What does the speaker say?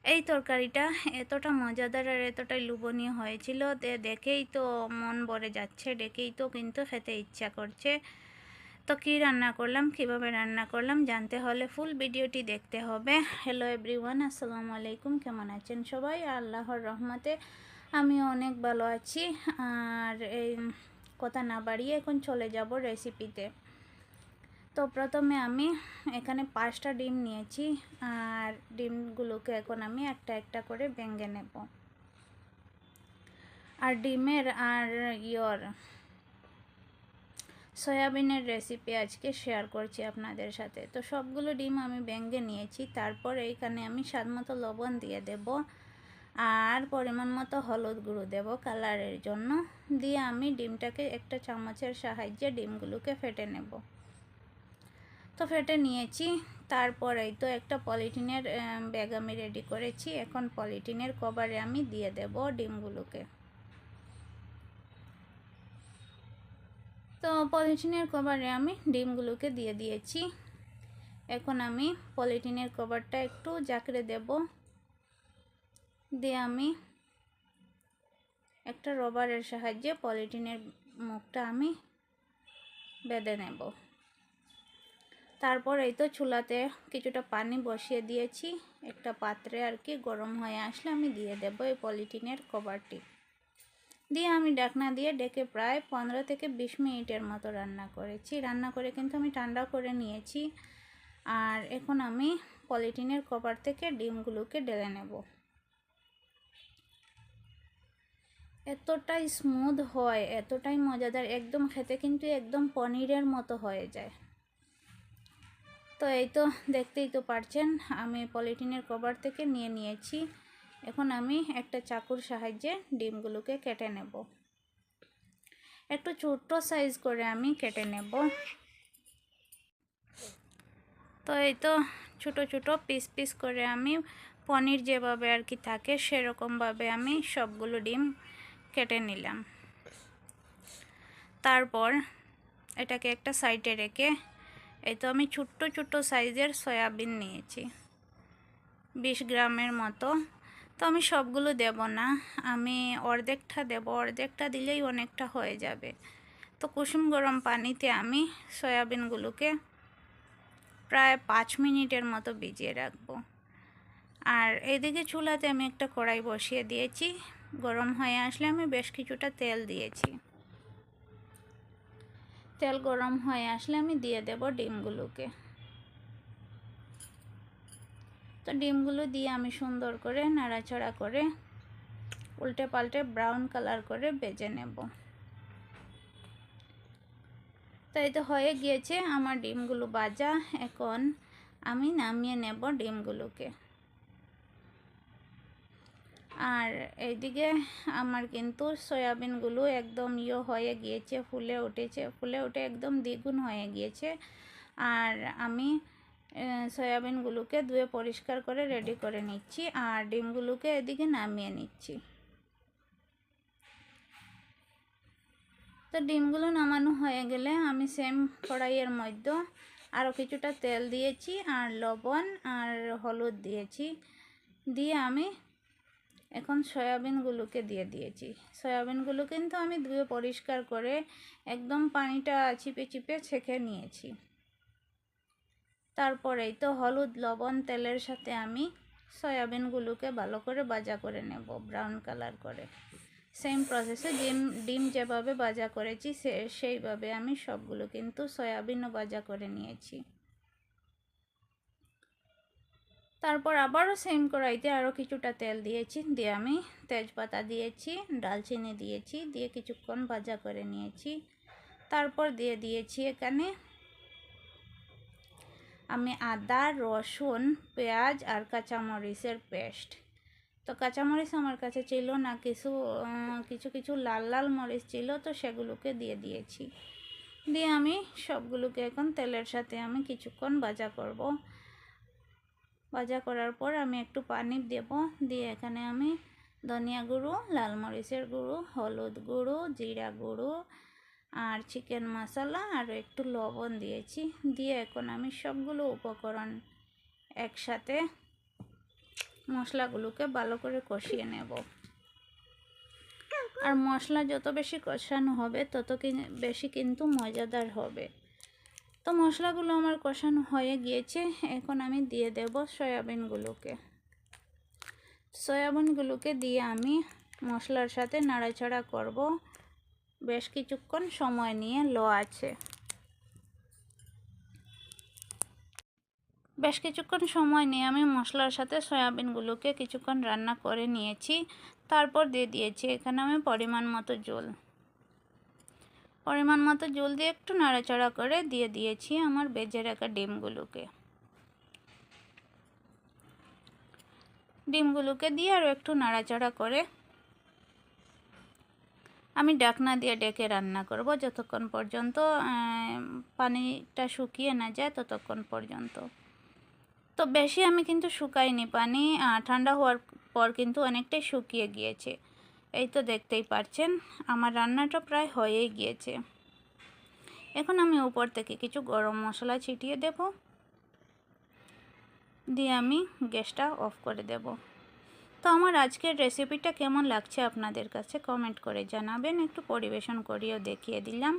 এই তরকারিটা এতটা মজাদার আর এতটাই লোভনীয় হয়েছিল, দেখেই তো মন ভরে যাচ্ছে, দেখেই তো কিন্তু খেতে ইচ্ছা করছে। তো কী রান্না করলাম, কিভাবে রান্না করলাম জানতে হলে ফুল ভিডিওটি দেখতে হবে। হ্যালো এভরিওয়ান, আসসালামু আলাইকুম। কেমন আছেন সবাই? আল্লাহর রহমতে আমিও অনেক ভালো আছি। আর এই কথা না বাড়িয়ে এখন চলে যাব রেসিপিতে। তো প্রথমে আমি এখানে 5টা ডিম নিয়েছি, আর ডিমগুলোকে এখন আমি একটা একটা করে ভেঙে নেব। আর ডিমের আর সয়াবিনের রেসিপি আজকে শেয়ার করছি আপনাদের সাথে। তো সবগুলো ডিম আমি ভেঙে নিয়েছি। তারপর এইখানে আমি স্বাদমতো লবণ দিয়ে দেব, আর পরিমাণ মতো হলুদ গুঁড়ো দেব কালারের জন্য। দিয়ে আমি ডিমটাকে একটা চামচের সাহায্যে ডিমগুলোকে ফেটে নেব। তো ফেটে নিয়েছি। তারপরেই তো একটা পলিথিনের ব্যাগ আমি রেডি করেছি। এখন পলিথিনের কভারে আমি দিয়ে দেব ডিমগুলোকে। তো পলিথিনের কভারে আমি ডিমগুলোকে দিয়ে দিয়েছি। এখন আমি পলিথিনের কভারটা একটু জাকড়ে দেব, দিয়ে আমি একটা রবারের সাহায্যে পলিথিনের মুখটা আমি বেঁধে নেব। তারপর এই তো চুলাতে কিছুটা পানি বসিয়ে দিয়েছি একটা পাত্রে আর কি। গরম হয়ে আসলে আমি দিয়ে দেব এই পলিথিনের কভারটি। দিয়ে আমি ঢাকনা দিয়ে ডেকে প্রায় 15 থেকে 20 মিনিটের মতো রান্না করেছি। রান্না করে কিন্তু আমি ঠান্ডা করে নিয়েছি। আর এখন আমি পলিথিনের কভার থেকে ডিমগুলোকে ঢেলে নেব। এতটাই স্মুথ হয়, এতটাই মজাদার, একদম খেতে কিন্তু একদম পনিরের মতো হয়ে যায়। তো এই তো দেখতেই তো পারছেন, আমি পলিথিনের কভার থেকে নিয়ে নিয়েছি। এখন আমি একটা চাকুর সাহায্যে ডিমগুলোকে কেটে নেব। একটু ছোট্ট সাইজ করে আমি কেটে নেব। তো এই তো ছোট ছোট পিস পিস করে আমি পনির যেভাবে আর কি থাকে সেরকমভাবে আমি সবগুলো ডিম কেটে নিলাম। তারপর এটাকে একটা সাইডে রেখে এই তো আমি ছোট্ট ছোট্ট সাইজের সয়াবিন নিয়েছি 20 গ্রামের মতো। তো আমি সবগুলো দেব না, আমি অর্ধেকটা দেব, অর্ধেকটা দিলেই অনেকটা হয়ে যাবে। তো কুসুম গরম পানিতে আমি সয়াবিনগুলোকে প্রায় 5 মিনিটের মতো ভিজিয়ে রাখবো। আর এইদিকে চুলাতে আমি একটা কড়াই বসিয়ে দিয়েছি। গরম হয়ে আসলে আমি বেশ কিছুটা তেল দিয়েছি। তেল গরম হয়ে আসলে আমি দিয়ে দেব ডিমগুলোকে। তো ডিমগুলো দিয়ে আমি সুন্দর করে নাড়াচাড়া করে উল্টে পাল্টে ব্রাউন কালার করে ভেজে নেব। তাই তো হয়ে গিয়েছে আমার ডিমগুলো ভাজা। এখন আমি নামিয়ে নেব ডিমগুলোকে। আর এইদিকে আমার কিন্তু সয়াবিনগুলো একদম হয়ে গিয়েছে, ফুলে উঠেছে, ফুলে উঠে একদম দ্বিগুণ হয়ে গিয়েছে। আর আমি সয়াবিনগুলোকে ধুয়ে পরিষ্কার করে রেডি করে নিচ্ছি, আর ডিমগুলোকে এদিকে নামিয়ে নিচ্ছি। তো ডিমগুলো নামানো হয়ে গেলে আমি সেম কড়াইয়ের মধ্যে আরও কিছুটা তেল দিয়েছি, আর লবণ আর হলুদ দিয়েছি। দিয়ে আমি এখন সয়াবিনগুলোকে দিয়ে দিয়েছি। সয়াবিনগুলো কিন্তু আমি ধুয়ে পরিষ্কার করে একদম পানিটা চিপে চিপে ছেঁকে নিয়েছি। তারপরেই তো হলুদ লবণ তেলের সাথে আমি সয়াবিনগুলোকে ভালো করে ভাজা করে নেব ব্রাউন কালার করে। সেম প্রসেসে ডিম যেভাবে ভাজা করেছি সেইভাবে আমি সবগুলো কিন্তু সয়াবিনও ভাজা করে নিয়েছি। তারপর আবারও সেম কড়াইতে আরও কিছুটা তেল দিয়েছি, দিয়ে আমি তেজপাতা দিয়েছি, ডালচিনি দিয়েছি, দিয়ে কিছুক্ষণ ভাজা করে নিয়েছি। তারপর দিয়ে দিয়েছি এখানে আমি আদা রসুন পেঁয়াজ আর কাঁচামরিচের পেস্ট। তো কাঁচামরিচ আমার কাছে ছিল না, কিছু কিছু লাল লাল মরিচ ছিল, তো সেগুলোকে দিয়ে দিয়েছি। দিয়ে আমি সবগুলোকে এখন তেলের সাথে আমি কিছুক্ষণ ভাজা করব। ভাজা করার পর আমি একটু পানি দেব, দিয়ে এখানে আমি ধনিয়া গুঁড়ো, লাল মরিচের গুঁড়ো, হলুদ গুঁড়ো, জিরা গুঁড়ো আর চিকেন মশলা আর একটু লবণ দিয়েছি। দিয়ে এখন আমি সবগুলো উপকরণ একসাথে মশলাগুলোকে ভালো করে কষিয়ে নেব। আর মশলা যত বেশি কষানো হবে তত বেশি কিন্তু মজাদার হবে। তো মশলাগুলো আমার কষানো হয়ে গিয়েছে। এখন আমি দিয়ে দেব সয়াবিনগুলোকে। সয়াবিনগুলোকে দিয়ে আমি মশলার সাথে নাড়াচাড়া করব বেশ কিছুক্ষণ সময় নিয়ে লো আছে। বেশ কিছুক্ষণ সময় নিয়ে আমি মশলার সাথে সয়াবিনগুলোকে কিছুক্ষণ রান্না করে নিয়েছি। তারপর দিয়ে দিয়েছি এখানে আমি পরিমাণ মতো জল। পরিমাণ মতো জল দিয়ে একটু নাড়াচাড়া করে দিয়ে দিয়েছি আমার ভেজে রাখা ডিমগুলোকে। ডিমগুলোকে দিয়ে আরও একটু নাড়াচাড়া করে আমি ঢাকনা দিয়ে ঢেকে রান্না করব যতক্ষণ পর্যন্ত পানিটা শুকিয়ে না যায় ততক্ষণ পর্যন্ত। তো বেশি আমি কিন্তু শুকাইনি পানি, ঠান্ডা হওয়ার পর কিন্তু অনেকটাই শুকিয়ে গিয়েছে। এই তো দেখতেই পাচ্ছেন আমার রান্নাটা প্রায় হয়েই গিয়েছে। এখন আমি উপর থেকে কিছু গরম মশলা ছিটিয়ে দেব, দিয়ে আমি গ্যাসটা অফ করে দেব। তো আমার আজকের রেসিপিটা কেমন লাগছে আপনাদের কাছে কমেন্ট করে জানাবেন। একটু পরিবেশন করেও দেখিয়ে দিলাম।